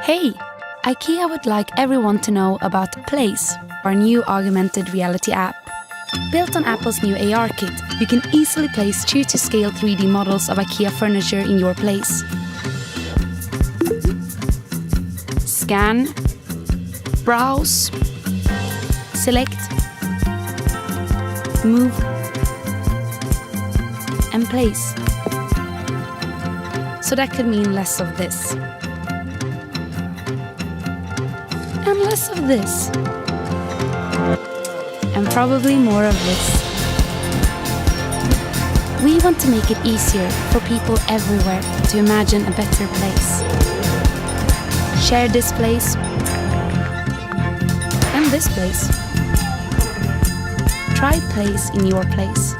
Hey! IKEA would like everyone to know about Place, our new augmented reality app. Built on Apple's new AR kit, you can easily place true-to-scale 3D models of IKEA furniture in your place. Scan, browse, select, move, and place. So that could mean less of this. And less of this. And probably more of this. We want to make it easier for people everywhere to imagine a better place. Share this place and this place. Try Place in your place.